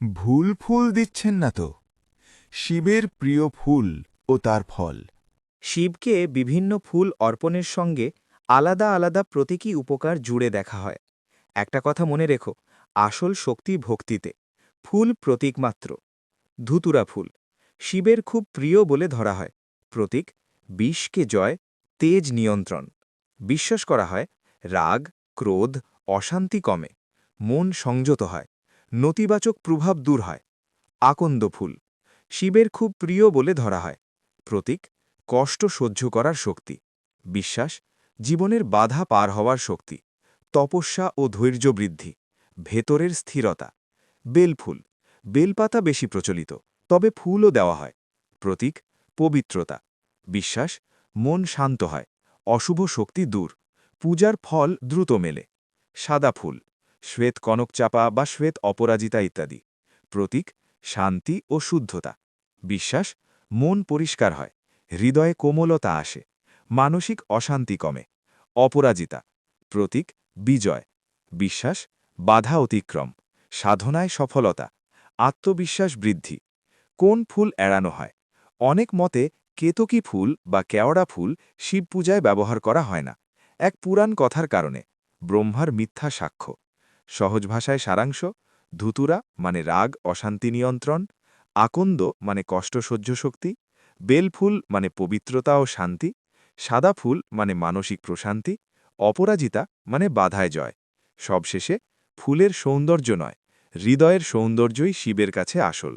ভুল ফুল দিচ্ছেন না তো? শিবের প্রিয় ফুল ও তার ফল। শিবকে বিভিন্ন ফুল অর্পণের সঙ্গে আলাদা আলাদা প্রতীকী উপকার জুড়ে দেখা হয়। একটা কথা মনে রেখো, আসল শক্তি ভক্তিতে। ফুল প্রতীক মাত্র। ধুতুরা ফুল শিবের খুব প্রিয় বলে ধরা হয়। প্রতীক বিষকে জয়, তেজ নিয়ন্ত্রণ। বিশ্বাস করা হয় রাগ, ক্রোধ, অশান্তি কমে, মন সংযত হয়, নতিবাচক প্রভাব দূর হয়। আকন্দ ফুল শিবের খুব প্রিয় বলে ধরা হয়। প্রতীক কষ্ট সহ্য করার শক্তি। বিশ্বাস জীবনের বাধা পার হওয়ার শক্তি, তপস্যা ও ধৈর্য বৃদ্ধি, ভেতরের স্থিরতা। বেলফুল বেলপাতা বেশি প্রচলিত, তবে ফুলও দেওয়া হয়। প্রতীক পবিত্রতা। বিশ্বাস মন শান্ত হয়, অশুভ শক্তি দূর, পূজার ফল দ্রুত মেলে। সাদা ফুল শ্বেত কনকচাপা বা শ্বেত অপরাজিতা ইত্যাদি। প্রতীক শান্তি ও শুদ্ধতা। বিশ্বাস মন পরিষ্কার হয়, হৃদয়ে কোমলতা আসে, মানসিক অশান্তি কমে। অপরাজিতা প্রতীক বিজয়। বিশ্বাস বাধা অতিক্রম, সাধনায় সফলতা, আত্মবিশ্বাস বৃদ্ধি। কোন ফুল এড়ানো হয়? অনেক মতে কেতকী ফুল বা কেওড়া ফুল শিব পূজায় ব্যবহার করা হয় না, এক পুরাণ কথার কারণে। ব্রহ্মার মিথ্যা সাক্ষ্য। সহজ ভাষায় সারাংশ: ধুতুরা মানে রাগ অশান্তি নিয়ন্ত্রণ, আকন্দ মানে কষ্ট সহ্য শক্তি, বেলফুল মানে পবিত্রতা ও শান্তি, সাদা ফুল মানে মানসিক প্রশান্তি, অপরাজিতা মানে বাধায় জয়। সবশেষে ফুলের সৌন্দর্য নয়, হৃদয়ের সৌন্দর্যই শিবের কাছে আসল।